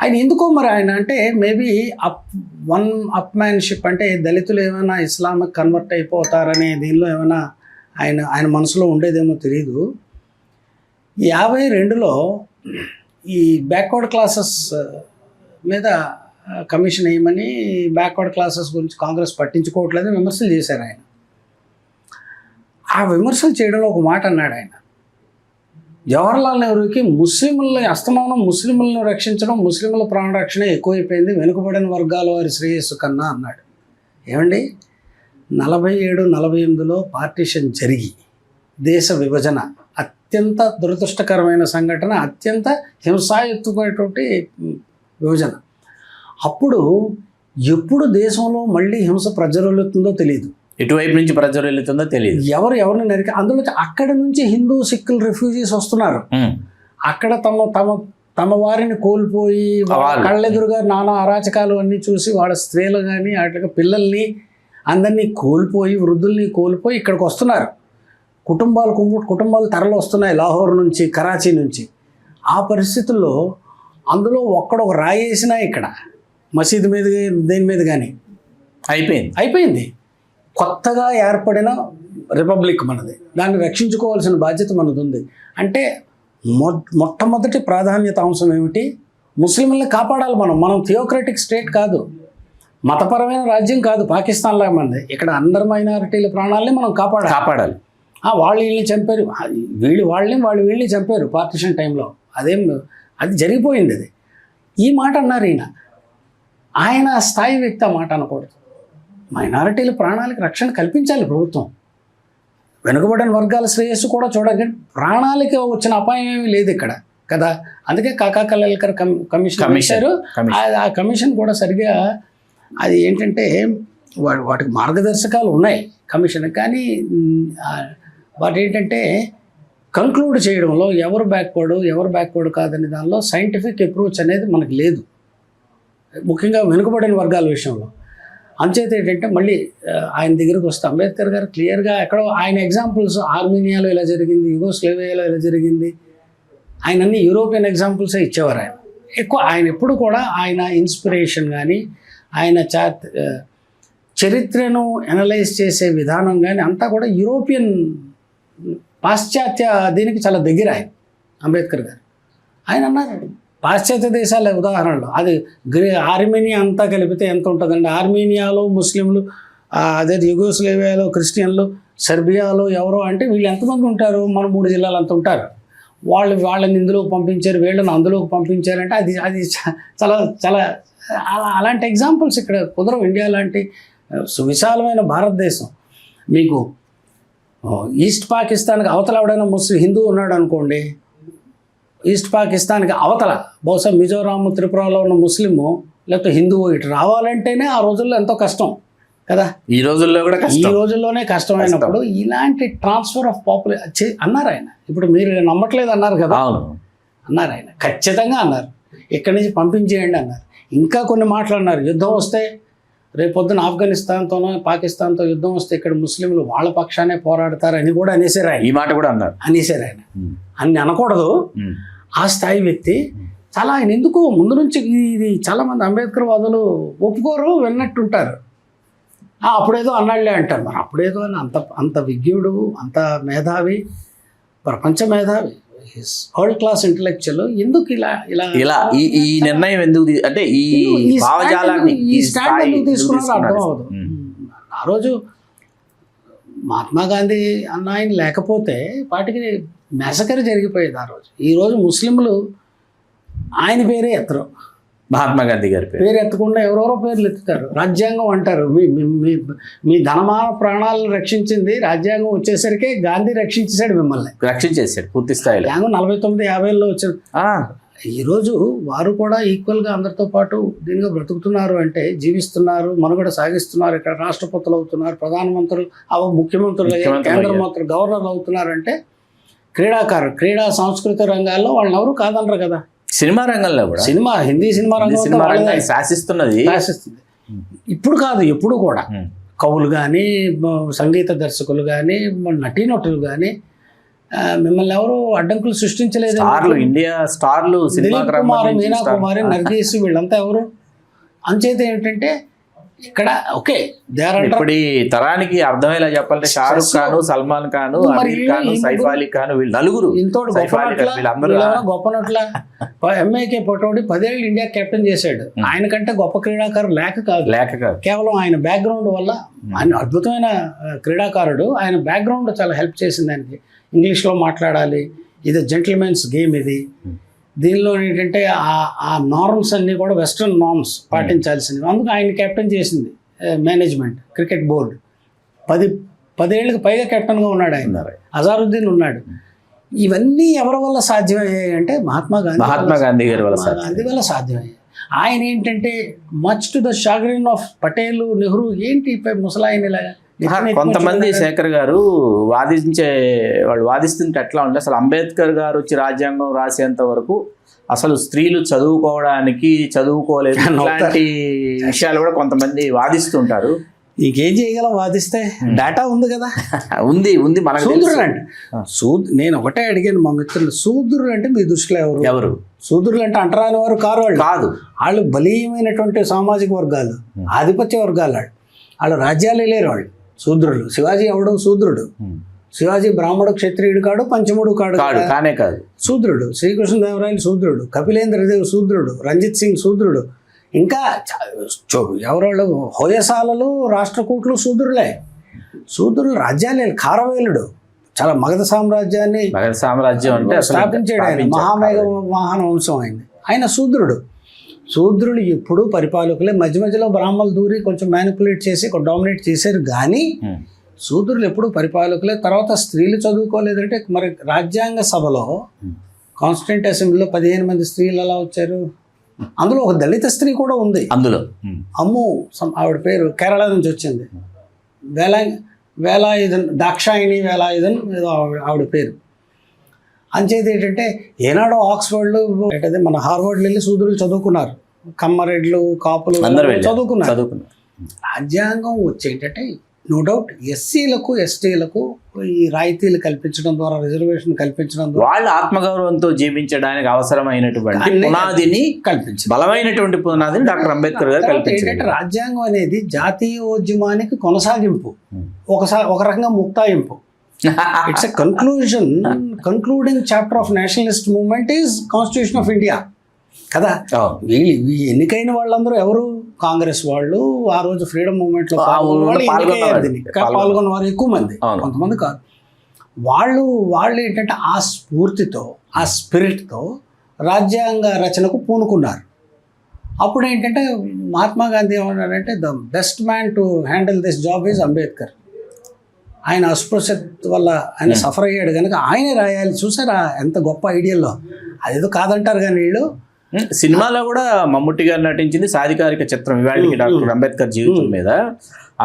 ఆయన ఎందుకో మరి. ఆయన అంటే మేబీ అప్ మ్యాన్షిప్ అంటే దళితులు ఏమైనా ఇస్లామిక్ కన్వర్ట్ అయిపోతారనే దీనిలో ఏమైనా ఆయన మనసులో ఉండేదేమో తెలియదు. 52లో ఈ బ్యాక్వర్డ్ క్లాసెస్ మీద కమిషన్ వేయమని, బ్యాక్వర్డ్ క్లాసెస్ గురించి కాంగ్రెస్ పట్టించుకోవట్లేదు విమర్శలు చేశారు ఆయన. ఆ విమర్శలు చేయడంలో ఒక మాట అన్నాడు ఆయన, జవహర్లాల్ నెహ్రూకి ముస్లింలను రక్షించడం, ముస్లింల ప్రాణరక్షణ ఎక్కువైపోయింది వెనుకబడిన వర్గాల వారి శ్రేయస్సు కన్నా అన్నాడు. ఏమండి, 47-48లో పార్టీషన్ జరిగి దేశ విభజన అత్యంత దురదృష్టకరమైన సంఘటన, అత్యంత హింసాయుక్తమైనటువంటి విభజన. అప్పుడు ఎప్పుడు దేశంలో మళ్ళీ హింస ప్రజ్వరిల్లుతుందో తెలియదు, ఎటువైపు నుంచి ప్రజ్వరిల్లుతుందో తెలియదు, ఎవరిని నరికి. అందులో అక్కడి నుంచి హిందూ సిక్కులు రిఫ్యూజీస్ వస్తున్నారు. అక్కడ తమ వారిని కోల్పోయి కళ్ళెదురుగా నానా అరాచకాలు అన్నీ చూసి వాళ్ళ స్త్రీలు కానీ అట్లా పిల్లల్ని అందరినీ కోల్పోయి, వృద్ధుల్ని కోల్పోయి ఇక్కడికి వస్తున్నారు. కుటుంబాలు తరలి వస్తున్నాయి లాహోర్ నుంచి, కరాచీ నుంచి. ఆ పరిస్థితుల్లో అందులో ఒక్కడొక రాయి వేసినా ఇక్కడ మసీదు మీద దేని మీద కానీ అయిపోయింది. కొత్తగా ఏర్పడిన రిపబ్లిక్ మనది, దాన్ని రక్షించుకోవాల్సిన బాధ్యత మనది ఉంది. అంటే మొట్టమొదటి ప్రాధాన్యత అంశం ఏమిటి? ముస్లింలని కాపాడాలి. మనం థియోక్రటిక్ స్టేట్ కాదు, మతపరమైన రాజ్యం కాదు పాకిస్తాన్ లాగా మనది. ఇక్కడ అందరు మైనారిటీల ప్రాణాలని మనం కాపాడాలి. వాళ్ళు వీళ్ళని చంపారు, వాళ్ళు వీళ్ళని చంపారు పార్టిషన్ టైంలో, అది జరిగిపోయింది. అది ఈ మాట అన్నారు ఆయన స్థాయి వ్యక్తి ఆ మాట అనకూడదు. మైనారిటీల ప్రాణాలకు రక్షణ కల్పించాలి ప్రభుత్వం, వెనుకబడిన వర్గాల శ్రేయస్సు కూడా చూడాలి. ప్రాణాలకి వచ్చిన అపాయం ఏమీ లేదు ఇక్కడ కదా. అందుకే కాకా కలల్కర్ కమిషన్ వేశారు. ఆ కమిషన్ కూడా సరిగా అది ఏంటంటే వాటికి మార్గదర్శకాలు ఉన్నాయి కమిషన్, కానీ వాటి ఏంటంటే కంక్లూడ్ చేయడంలో ఎవరు బ్యాక్వర్డ్ కాదని దానిలో సైంటిఫిక్ అప్రోచ్ అనేది మనకు లేదు, ముఖ్యంగా వెనుకబడిన వర్గాల విషయంలో. అంచేత ఏంటంటే మళ్ళీ ఆయన దగ్గరికి వస్తే అంబేద్కర్ గారు క్లియర్గా ఎక్కడో ఆయన ఎగ్జాంపుల్స్ ఆర్మేనియాలో ఇలా జరిగింది, యుగోస్లేవియాలో ఇలా జరిగింది, ఆయన అన్ని యూరోపియన్ ఎగ్జాంపుల్సే ఇచ్చేవారు. ఆయన ఎప్పుడు కూడా ఆయన ఇన్స్పిరేషన్ కానీ ఆయన చరిత్రను అనలైజ్ చేసే విధానం కానీ అంతా కూడా యూరోపియన్ పాశ్చాత్య దీనికి చాలా దగ్గర అంబేద్కర్ గారు. ఆయన అన్నారు పాశ్చాత్య దేశాల ఉదాహరణలో అది ఆర్మేనియా అంతా కలిపితే ఎంత ఉంటుందండి? ఆర్మేనియాలో ముస్లింలు, అదే యుగోస్లేవియాలో క్రిస్టియన్లు, సెర్బియాలో ఎవరో అంటే వీళ్ళు ఎంతమంది ఉంటారు? మన 3 జిల్లాలు అంత ఉంటారు. వాళ్ళని ఇందులోకి పంపించారు, వీళ్ళని అందులోకి పంపించారంటే అది చాలా చాలా అలాంటి ఎగ్జాంపుల్స్ ఇక్కడ కుదరవు. ఇండియా లాంటి సువిశాలమైన భారతదేశం. మీకు ఈస్ట్ పాకిస్తాన్కి అవతల ఎవడైనా హిందూ ఉన్నాడు అనుకోండి, ఈస్ట్ పాకిస్తాన్కి అవతల బహుశా మిజోరాం, త్రిపురలో ఉన్న ముస్లిము లేకపోతే హిందువు ఇటు రావాలంటేనే ఆ రోజుల్లో ఎంతో కష్టం కదా. ఈ రోజుల్లోనే కష్టమైనప్పుడు ఇలాంటి ట్రాన్స్ఫర్ ఆఫ్ పాపులేషన్ అన్నారు ఆయన. ఇప్పుడు మీరు నమ్మట్లేదు అన్నారు కదా, అన్నారు ఆయన, ఖచ్చితంగా అన్నారు. ఇక్కడి నుంచి పంపించేయండి అన్నారు. ఇంకా కొన్ని మాటలు అన్నారు, యుద్ధం వస్తే రేపొద్దున ఆఫ్ఘనిస్తాన్తోనో పాకిస్తాన్తో యుద్ధం వస్తే ఇక్కడ ముస్లింలు వాళ్ళ పక్షానే పోరాడతారని కూడా అనేసారు ఆయన. ఈ మాట కూడా అన్నారు. అనేసారు ఆయన. అన్ని అనకూడదు. ఆ స్థాయి వ్యక్తి చాలా ఆయన ఎందుకు ముందు నుంచి ఇది చాలామంది అంబేద్కర్ వాదులు ఒప్పుకోరు, విన్నట్టుంటారు. అప్పుడేదో అన్నాళ్లే అంటారు. మరి అప్పుడేదో అని అంత విజ్ఞుడు, అంత మేధావి, ప్రపంచ మేధావి, వరల్డ్ క్లాస్ ఇంటలెక్చువల్ ఎందుకు ఇలా ఇలా ఇలా ఈ నిర్ణయం ఎందుకు అంటే ఈ భావజాలాన్ని ఈ స్టాండ్ ఎందుకు తీసుకున్నారో అర్థం అవ్వదు. ఆ రోజు మహాత్మా గాంధీ అన్న ఆయన లేకపోతే వాటికి మెసకరి జరిగిపోయేది ఆ రోజు. ఈరోజు ముస్లింలు ఆయన పేరే ఎత్తరు, మహాత్మా గాంధీ గారి పేరు ఎత్తకుండా ఎవరెవరో పేర్లు ఎత్తుతారు. రాజ్యాంగం అంటారు. మీ ధనమాన ప్రాణాలను రక్షించింది రాజ్యాంగం. వచ్చేసరికి గాంధీ రక్షించేశాడు, మిమ్మల్ని రక్షించేసాడు పూర్తి స్థాయిలో. 49-50లో వచ్చిన ఈరోజు వారు కూడా ఈక్వల్గా అందరితో పాటు దీనిగా బ్రతుకుతున్నారు అంటే, జీవిస్తున్నారు, మనుగడ సాగిస్తున్నారు. ఇక్కడ రాష్ట్రపతులు అవుతున్నారు, ప్రధానమంత్రులు, ముఖ్యమంత్రులు, కేంద్ర మంత్రులు, గవర్నర్లు అవుతున్నారు అంటే క్రీడాకారులు. క్రీడా సాంస్కృతిక రంగాల్లో వాళ్ళని ఎవరు కాదనరు కదా. సినిమా రంగంలో కూడా, హిందీ సినిమా రంగంలో శాసిస్తున్నది. ఇప్పుడు కాదు, ఎప్పుడు కూడా కవులు కానీ, సంగీత దర్శకులు కానీ, నటీనటులు కానీ మిమ్మల్ని ఎవరు అడ్డంకులు సృష్టించలేదు. ఇండియా స్టార్లు, దిలీప్ కుమార్, మీనా కుమారి, నర్గీస్, వీళ్ళంతా ఎవరు? అంచేత ఏంటంటే ఇక్కడ ఓకే ఇప్పుడు ఈ తరానికి అర్థమయ్యేలా చెప్పాలంటే షారుఖ్ ఖాన్, సల్మాన్ ఖాన్, అమీర్ ఖాన్, సైఫ్ అలీ ఖాన్, వీళ్ళు నలుగురు గొప్పనట్ల. ఎంఏకే పటోడి 10 ఏళ్ళు ఇండియా కెప్టెన్ చేశాడు. ఆయన కంటే గొప్ప క్రీడాకారుడు లేక కాదు, కేవలం ఆయన బ్యాక్గ్రౌండ్ వల్ల. ఆయన అద్భుతమైన క్రీడాకారుడు. ఆయన బ్యాక్గ్రౌండ్ చాలా హెల్ప్ చేసింది ఆయనకి. ఇంగ్లీష్లో మాట్లాడాలి, ఇది జెంటిల్మెన్స్ గేమ్ ఇది. దీనిలో ఏంటంటే ఆ నార్మ్స్ అన్నీ కూడా వెస్ట్రన్ నార్మ్స్ పాటించాల్సినవి. అందుకు ఆయన కెప్టెన్ చేసింది మేనేజ్మెంట్, క్రికెట్ బోర్డు. 10 ఏళ్ళకి పైగా కెప్టెన్గా ఉన్నాడు ఆయన. అజారుద్దీన్ ఉన్నాడు. ఇవన్నీ ఎవరి వల్ల సాధ్యమయ్యాయి అంటే మహాత్మా గాంధీ వల్ల సాధ్యమయ్యాయి. ఆయన ఏంటంటే much to the chagrin of Patel, Nehru, ఏంటి ముసలాయన ఇలాగా. కొంతమంది శేఖర్ గారు వాళ్ళు వాదిస్తుంటే ఎట్లా ఉంటే, అసలు అంబేద్కర్ గారు వచ్చి రాజ్యాంగం రాసేంత వరకు అసలు స్త్రీలు చదువుకోలేదు, ఇలాంటి విషయాలు కూడా కొంతమంది వాదిస్తుంటారు. ఇంకేం చేయగలం వాదిస్తే? డేటా ఉంది కదా. ఉంది మనకు. శూద్రులు అంటే నేను ఒకటే అడిగాను మా మిత్రులు, శూద్రులు అంటే మీ దృష్టిలో ఎవరు? శూద్రులు అంటే అంటరాని వారు కాదు. వాళ్ళు బలీయమైనటువంటి సామాజిక వర్గాలు, ఆధిపత్య వర్గాలు. వాళ్ళు రాజ్యాలు లేరు వాళ్ళు. శూద్రులు. శివాజీ ఎవడు శూద్రుడు. శివాజీ బ్రాహ్మడు, క్షత్రియుడు కాడు, పంచముడు కాదు. శూద్రుడు. శ్రీకృష్ణదేవరాయలు శూద్రుడు, కపిలేంద్రదేవ్ శూద్రుడు, రంజిత్ సింగ్ శూద్రుడు. ఇంకా ఎవరోళ్ళు హోయసాలలు, రాష్ట్రకూట్లు శూద్రులే. శూద్రులు రాజ్యాలే. ఖారవేలుడు చాలా మగధ సామ్రాజ్యాన్ని స్థాపించాడు ఆయన. మహామేఘ వాహన వంశం ఆయన శూద్రుడు. శూద్రులు ఎప్పుడు పరిపాలకులే. మధ్య మధ్యలో బ్రాహ్మణులు దూరి కొంచెం మ్యానిపులేట్ చేసి డామినేట్ చేశారు కానీ శూద్రులు ఎప్పుడు పరిపాలకులే. తర్వాత స్త్రీలు చదువుకోలేదంటే మరి రాజ్యాంగ సభలో కాన్స్టిట్యూంట్ అసెంబ్లీలో 15 మంది స్త్రీలు ఎలా వచ్చారు? అందులో ఒక దళిత స్త్రీ కూడా ఉంది. అందులో ఆవిడ పేరు కేరళ నుంచి వచ్చింది, వేలాయుధన్, దాక్షాయిణి వేలాయుధన్ ఏదో ఆవిడ పేరు. అంచేది ఏంటంటే ఏనాడో ఆక్స్ఫర్డ్లో అంటే మన హార్వర్డ్లో వెళ్ళి శూద్రులు చదువుకున్నారు, కమ్మరెడ్లు, కాపులు చదువుకున్నారు. రాజ్యాంగం వచ్చేటంటే నో డౌట్ ఎస్సీలకు, ఎస్టీలకు ఈ రాయితీలు కల్పించడం ద్వారా, రిజర్వేషన్ కల్పించడం ద్వారా వాళ్ళు ఆత్మగౌరవంతో జీవించడానికి అవసరమైనటువంటి పునాదిని కల్పించారు. బలమైనటువంటి పునాదిని డాక్టర్ అంబేద్కర్ గారు కల్పించారు. ఏంటంటే రాజ్యాంగం అనేది జాతీయోద్యమానికి కొనసాగింపు, ఒక రకంగా ముక్తాయింపు. It's a concluding chapter of nationalist movement is constitution of India కదా. వీళ్ళు ఎన్నికైన వాళ్ళందరూ ఎవరు? కాంగ్రెస్ వాళ్ళు. ఆ రోజు ఫ్రీడమ్ మూవ్మెంట్ లో పాల్గొన్న వారు ఎక్కువ మంది, కొంతమంది కాదు. వాళ్ళు ఏంటంటే ఆ స్ఫూర్తితో, ఆ స్పిరిట్తో రాజ్యాంగ రచనకు పూనుకున్నారు. అప్పుడు ఏంటంటే మహాత్మా గాంధీ ఏమన్నారంటే the best man to handle this job is Ambedkar. ఆయన అస్పృశ్యత వల్ల ఆయన సఫర్ అయ్యాడు కనుక ఆయనే రాయాలి. చూసారా ఎంత గొప్ప ఐడియాలో. అదేదో కాదంటారు కానీ వీళ్ళు. సినిమాలో కూడా మమ్ముట్టి గారు నటించింది సాధికారిక చిత్రం ఇవాళకి డాక్టర్ అంబేద్కర్ జీవితం మీద.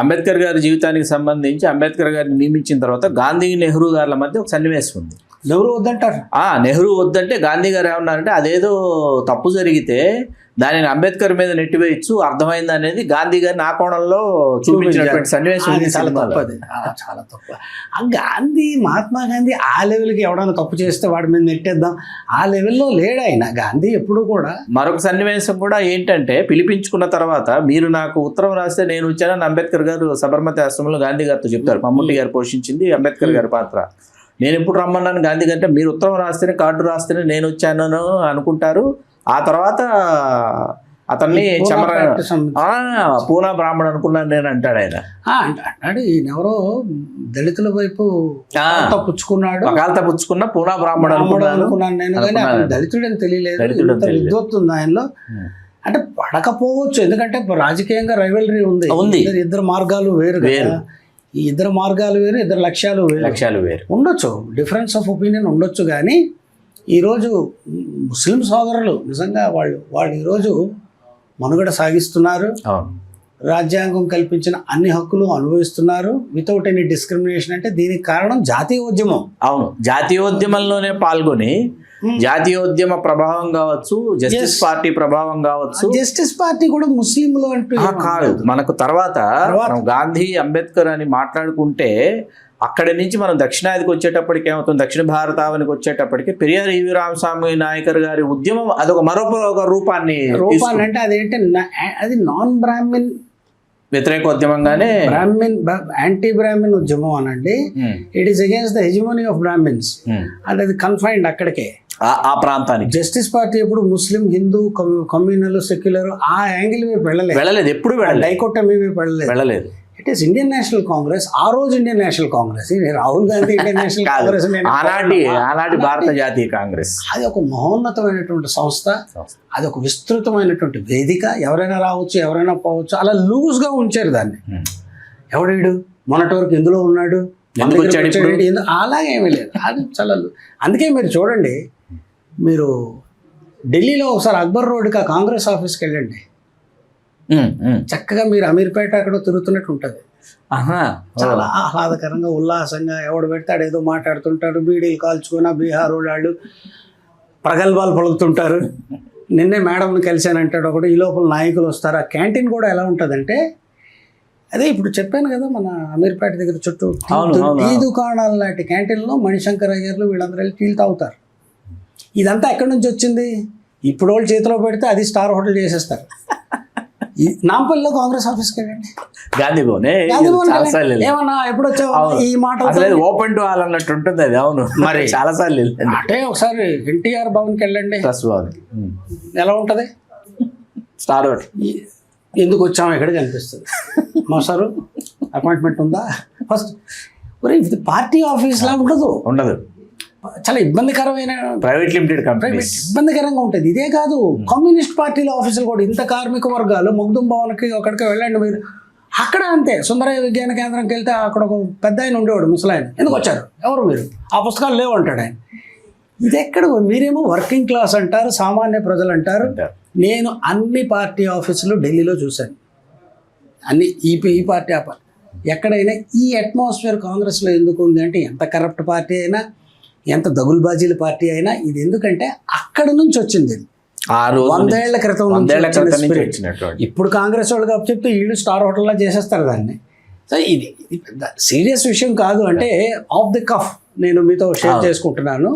అంబేద్కర్ గారి జీవితానికి సంబంధించి అంబేద్కర్ గారిని నియమించిన తర్వాత గాంధీ, నెహ్రూ గారుల మధ్య ఒక సన్నివేశం ఉంది. నెహ్రూ వద్దంటారు. నెహ్రూ వద్దంటే గాంధీ గారు ఏమన్నారంటే అదేదో తప్పు జరిగితే దానిని అంబేద్కర్ మీద నెట్టివేయచ్చు, అర్థమైంది అనేది గాంధీ గారిని ఆ కోణంలో చూపించినటువంటి సన్నివేశం అది చాలా తప్పు. అది చాలా తప్పు. ఆ గాంధీ, మహాత్మా గాంధీ ఆ లెవెల్కి ఎవడన్నా తప్పు చేస్తే వాడి మీద నెట్టేద్దాం ఆ లెవెల్లో లేడు ఆయన. గాంధీ ఎప్పుడు కూడా. మరొక సన్నివేశం కూడా ఏంటంటే, పిలిపించుకున్న తర్వాత మీరు నాకు ఉత్తరం రాస్తే నేను వచ్చానని అంబేద్కర్ గారు సబర్మతి ఆశ్రమంలో గాంధీ గారితో చెప్తారు. మమ్ముట్టి గారు పోషించింది అంబేద్కర్ గారి పాత్ర. నేను ఎప్పుడు రమ్మన్నాను గాంధీ గారు అంటే, మీరు ఉత్తరం రాస్తేనే కార్డు రాస్తేనే నేను వచ్చాను అనుకుంటారు. ఆ తర్వాత అతన్ని పూనా బ్రాహ్మణ్ అనుకున్నాను నేను అంటాడు ఆయన. అంటాడు ఈయనెవరో దళితుల వైపు పుచ్చుకున్నాడు, పుచ్చుకున్న పూనా బ్రాహ్మణ్ అనుకున్నాను నేను, కానీ అతను దళితుడని తెలియలేదు. విద్వత్తుంది ఆయనలో. అంటే పడకపోవచ్చు, ఎందుకంటే రాజకీయంగా రైవలరీ ఉంది. ఇద్దరు మార్గాలు వేరు కదా. ఈ ఇద్దరు మార్గాలు వేరు, ఇద్దరు లక్ష్యాలు వేరు ఉండొచ్చు, డిఫరెన్స్ ఆఫ్ ఒపీనియన్ ఉండొచ్చు. కానీ ఈరోజు ముస్లిం సోదరులు నిజంగా వాళ్ళు ఈరోజు మనుగడ సాగిస్తున్నారు. రాజ్యాంగం కల్పించిన అన్ని హక్కులు అనుభవిస్తున్నారు వితౌట్ ఎనీ డిస్క్రిమినేషన్. అంటే దీనికి కారణం జాతీయోద్యమం. అవును, జాతీయోద్యమంలోనే పాల్గొని జాతీయోద్యమ ప్రభావం కావచ్చు, జస్టిస్ పార్టీ ప్రభావం కావచ్చు. జస్టిస్ పార్టీ కూడా ముస్లింలు అంటూ కాదు. మనకు తర్వాత గాంధీ, అంబేద్కర్ అని మాట్లాడుకుంటే అక్కడి నుంచి మనం దక్షిణాదికి వచ్చేటప్పటికి ఏమవుతుంది, దక్షిణ భారతావనికి వచ్చేటప్పటికి పెరియార్ ఈవి రామస్వామి నాయకర్ గారి ఉద్యమం అదొక మరొక రూపాన్ని అంటే అదేంటే అది నాన్ బ్రాహ్మిన్ వ్యతిరేక ఉద్యమంగానే యాంటీ బ్రాహ్మిన్ ఉద్యమం అనండి. It is against the hegemony of Brahmins. అంటే అది కన్ఫైన్డ్ అక్కడికే, ఆ ప్రాంతానికి. జస్టిస్ పార్టీ ఎప్పుడు ముస్లిం, హిందూ, కమ్యూనల్, సెక్యులర్ ఆ యాంగిల్ మీద వెళ్ళలేదు. ఎప్పుడు డైకోటమీ వెళ్ళలేదు. It is Indian National Congress. ఆ రోజు Indian National Congress, Rahul Gandhi Indian National Congress, ఆనాటి భారత జాతీయ కాంగ్రెస్. అది ఒక మహోన్నతమైనటువంటి సంస్థ, అది ఒక విస్తృతమైనటువంటి వేదిక. ఎవరైనా రావచ్చు, ఎవరైనా పోవచ్చు, అలా లూజ్గా ఉంచారు దాన్ని. ఎవడేడు మొన్నటి వరకు ఎందులో ఉన్నాడు, అలాగే ఏమీ లేదు. అది చాలా అందుకే మీరు చూడండి, మీరు ఢిల్లీలో ఒకసారి అక్బర్ రోడ్కి ఆ కాంగ్రెస్ ఆఫీస్కి వెళ్ళండి, చక్కగా మీరు అమీర్పేట అక్కడ తిరుగుతున్నట్టు ఉంటుంది. చాలా ఆహ్లాదకరంగా, ఉల్లాసంగా. ఎవడు పెడతాడు ఏదో మాట్లాడుతుంటారు, బీడీలు కాల్చుకున్న బీహార్ వాళ్ళు ప్రగల్భాలు పలుకుతుంటారు. నిన్నే మేడంని కలిశానంటాడు ఒకడు, ఈ లోపల నాయకులు వస్తారు. ఆ క్యాంటీన్ కూడా ఎలా ఉంటుందంటే, అదే ఇప్పుడు చెప్పాను కదా, మన అమీర్పేట దగ్గర చుట్టూ టీ దుకాణాలు లాంటి క్యాంటీన్లో మణిశంకర్ అయ్యర్లు వీళ్ళందరూ వెళ్ళి టీలు తాగుతారు. ఇదంతా ఎక్కడి నుంచి వచ్చింది? ఇప్పుడు వాళ్ళు చేతిలో పెడితే అది స్టార్ హోటల్ చేసేస్తారు. నాంపల్లిలో కాంగ్రెస్ ఆఫీస్కి వెళ్ళండి, గాంధీ భవన్ ఏమన్నా ఎప్పుడు వచ్చావు ఈ మాట ఓపెన్ టు ఆల్ అన్నట్టు ఉంటుంది అది. అవును, మరి చాలా సార్లు అంటే ఒకసారి ఎన్టీఆర్ భవన్కి వెళ్ళండి, ఎలా ఉంటుంది? Star hotel. ఎందుకు వచ్చాము ఎక్కడికి అనిపిస్తుంది. మా సారు అపాయింట్మెంట్ ఉందా? ఫస్ట్ ఇది పార్టీ ఆఫీస్ లా ఉండదు, చాలా ఇబ్బందికరమైన ప్రైవేట్ లిమిటెడ్ కంపెనీ, ఇబ్బందికరంగా ఉంటుంది. ఇదే కాదు, కమ్యూనిస్ట్ పార్టీల ఆఫీసులు కూడా ఇంత కార్మిక వర్గాలు మగ్దుం భవన్కి అక్కడికి వెళ్ళండి మీరు, అక్కడ అంతే. సుందరయ్య విజ్ఞాన కేంద్రంకి వెళ్తే అక్కడ ఒక పెద్ద ఆయన ఉండేవాడు, ముసలాయన. ఎందుకు వచ్చారు, ఎవరు మీరు, ఆ పుస్తకాలు లేవు అంటాడు ఆయన. ఇది ఎక్కడ, మీరేమో వర్కింగ్ క్లాస్ అంటారు, సామాన్య ప్రజలు అంటారు. నేను అన్ని పార్టీ ఆఫీసులు ఢిల్లీలో చూశాను, అన్ని ఈ పార్టీ ఆ పార్టీ. ఎక్కడైనా ఈ అట్మాస్ఫియర్ కాంగ్రెస్లో ఎందుకు ఉంది అంటే, ఎంత కరప్ట్ పార్టీ అయినా, ఎంత దగుల్బాజీల పార్టీ అయినా, ఇది ఎందుకంటే అక్కడ నుంచి వచ్చింది. 100 ఏళ్ల క్రితం ఇప్పుడు కాంగ్రెస్ వాళ్ళకి అప్పు చెప్తే వీళ్ళు స్టార్ హోటల్లా చేసేస్తారు దాన్ని. సో ఇది సీరియస్ విషయం కాదు. అంటే ఆఫ్ ది కఫ్ నేను మీతో షేర్ చేసుకుంటున్నాను.